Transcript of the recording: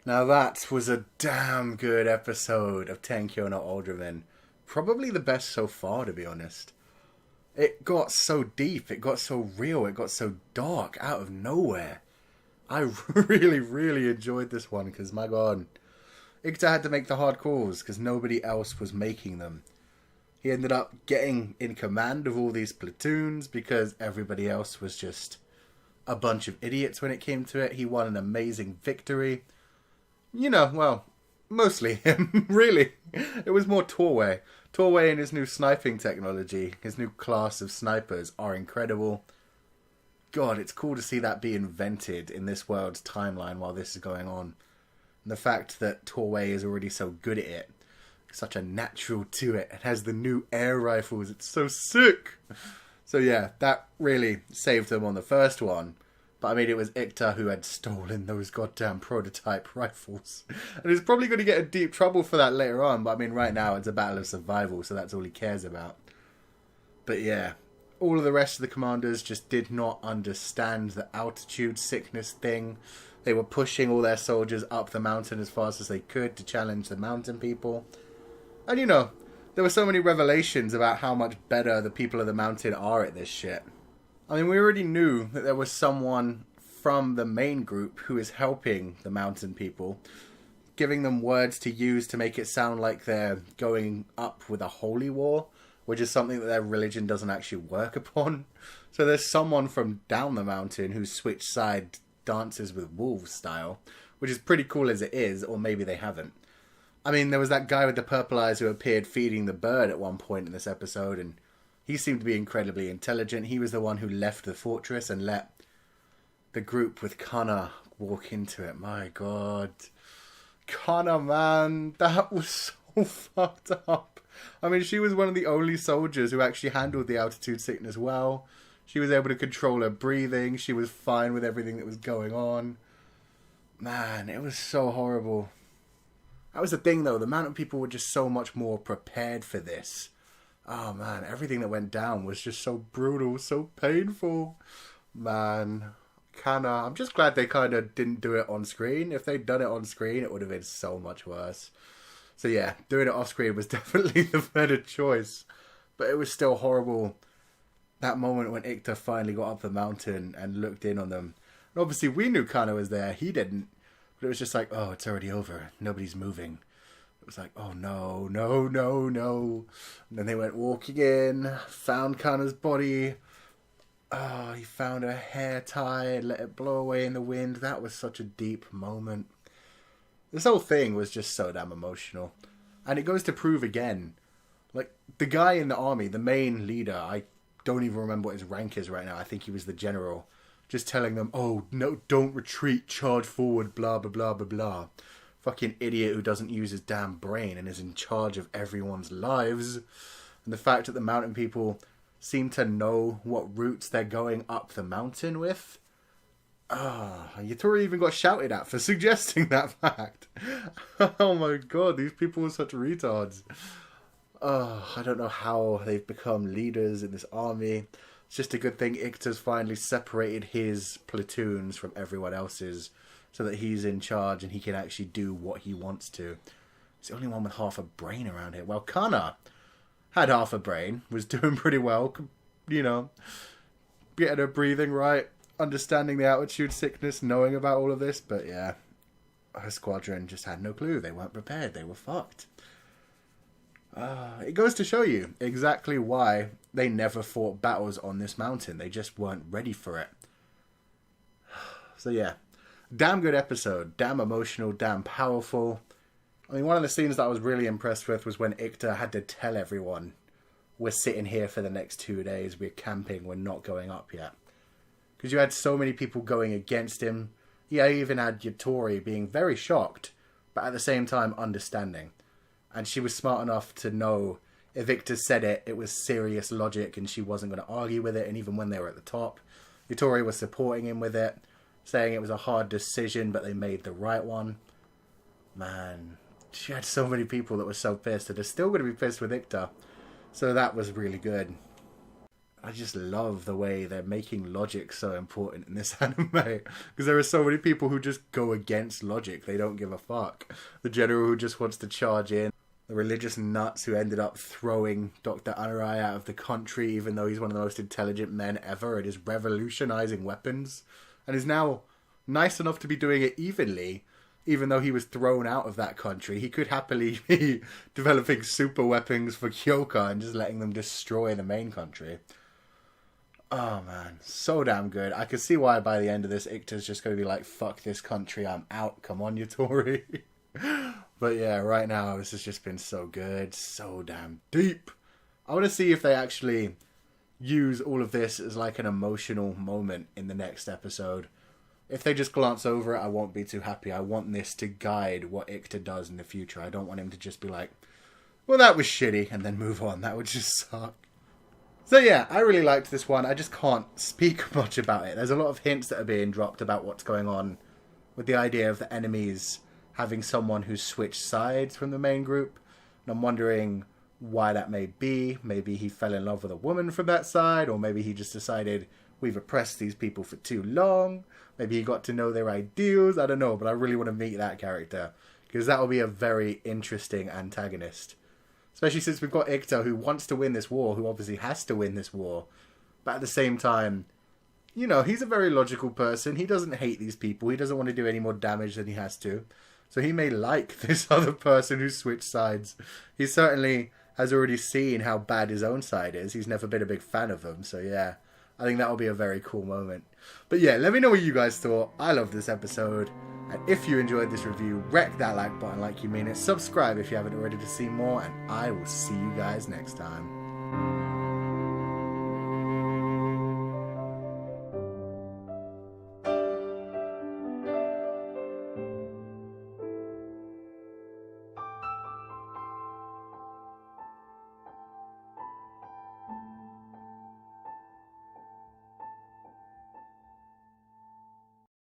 Now that was a damn good episode of Tenkyou no Alderamin. Probably the best so far, to be honest. It got so deep, it got so real, it got so dark out of nowhere. I really, really enjoyed this one because, my god, Ikta had to make the hard calls because nobody else was making them. He ended up getting in command of all these platoons because everybody else was just a bunch of idiots when it came to it. He won an amazing victory. You know, well, mostly him, really. It was more Torway. Torway and his new sniping technology, his new class of snipers are incredible. God, it's cool to see that be invented in this world's timeline while this is going on. And the fact that Torway is already so good at it, such a natural to it, it has the new air rifles, it's so sick! So yeah, that really saved them on the first one. But I mean, it was Ikta who had stolen those goddamn prototype rifles. And he's probably going to get in deep trouble for that later on. But I mean, right now it's a battle of survival, so that's all he cares about. But yeah, all of the rest of the commanders just did not understand the altitude sickness thing. They were pushing all their soldiers up the mountain as fast as they could to challenge the mountain people. And you know, there were so many revelations about how much better the people of the mountain are at this shit. I mean, we already knew that there was someone from the main group who is helping the mountain people, giving them words to use to make it sound like they're going up with a holy war, which is something that their religion doesn't actually work upon. So there's someone from down the mountain who switched side dances with wolves style, which is pretty cool as it is, or maybe they haven't. I mean, there was that guy with the purple eyes who appeared feeding the bird at one point in this episode, and he seemed to be incredibly intelligent. He was the one who left the fortress and let the group with Kana walk into it. My god. Kana, man. That was so fucked up. I mean, she was one of the only soldiers who actually handled the altitude sickness well. She was able to control her breathing. She was fine with everything that was going on. Man, it was so horrible. That was the thing, though. The mountain people were just so much more prepared for this. Oh man, everything that went down was just so brutal, so painful. Man, Kana, I'm just glad they kind of didn't do it on screen. If they'd done it on screen, it would have been so much worse. So yeah, doing it off screen was definitely the better choice. But it was still horrible. That moment when Ikta finally got up the mountain and looked in on them. And obviously we knew Kana was there, he didn't. But it was just like, oh, it's already over. Nobody's moving. It was like, oh no, no, no, no. And then they went walking in, found Kana's body. Oh, he found her hair tie and let it blow away in the wind. That was such a deep moment. This whole thing was just so damn emotional. And it goes to prove again, like, the guy in the army, the main leader, I don't even remember what his rank is right now. I think he was the general. Just telling them, oh, no, don't retreat, charge forward, blah, blah, blah, blah, blah. Fucking idiot who doesn't use his damn brain and is in charge of everyone's lives. And the fact that the mountain people seem to know what routes they're going up the mountain with. Yatori even got shouted at for suggesting that fact. Oh my god, these people are such retards. I don't know how they've become leaders in this army. It's just a good thing Ikta's finally separated his platoons from everyone else's, so that he's in charge and he can actually do what he wants to. He's the only one with half a brain around here. Well, Kana had half a brain, was doing pretty well, you know, getting her breathing right, understanding the altitude sickness, knowing about all of this, but yeah, her squadron just had no clue. They weren't prepared. They were fucked. It goes to show you exactly why they never fought battles on this mountain. They just weren't ready for it. So yeah. Damn good episode. Damn emotional. Damn powerful. I mean, one of the scenes that I was really impressed with was when Ikta had to tell everyone, we're sitting here for the next 2 days. We're camping. We're not going up yet. Because you had so many people going against him. Yeah, I even had Yatori being very shocked, but at the same time understanding. And she was smart enough to know if Ikta said it, it was serious logic and she wasn't going to argue with it. And even when they were at the top, Yatori was supporting him with it, saying it was a hard decision, but they made the right one. Man, she had so many people that were so pissed, and they're still going to be pissed with Ikta. So that was really good. I just love the way they're making logic so important in this anime. Because there are so many people who just go against logic. They don't give a fuck. The general who just wants to charge in. The religious nuts who ended up throwing Dr. Anurai out of the country, even though he's one of the most intelligent men ever and is revolutionizing weapons. And is now nice enough to be doing it evenly. Even though he was thrown out of that country, he could happily be developing super weapons for Kyoka and just letting them destroy the main country. Oh man, so damn good. I could see why by the end of this, Ikta's just going to be like, fuck this country, I'm out. Come on, Yatori. But yeah, right now, this has just been so good. So damn deep. I want to see if they actually use all of this as like an emotional moment in the next episode. If they just glance over it, I won't be too happy. I want this to guide what Ikta does in the future. I don't want him to just be like, well, that was shitty, and then move on. That would just suck. So yeah, I really liked this one. I just can't speak much about it. There's a lot of hints that are being dropped about what's going on with the idea of the enemies having someone who's switched sides from the main group. And I'm wondering why that may be. Maybe he fell in love with a woman from that side, or maybe he just decided we've oppressed these people for too long. Maybe he got to know their ideals. I don't know, but I really want to meet that character, because that will be a very interesting antagonist. Especially since we've got Ikta, who wants to win this war, who obviously has to win this war. But at the same time, you know, he's a very logical person. He doesn't hate these people. He doesn't want to do any more damage than he has to. So he may like this other person who switched sides. He certainly has already seen how bad his own side is. He's never been a big fan of them. So yeah, I think that will be a very cool moment. But yeah, let me know what you guys thought. I love this episode. And if you enjoyed this review, wreck that like button like you mean it. Subscribe if you haven't already to see more. And I will see you guys next time.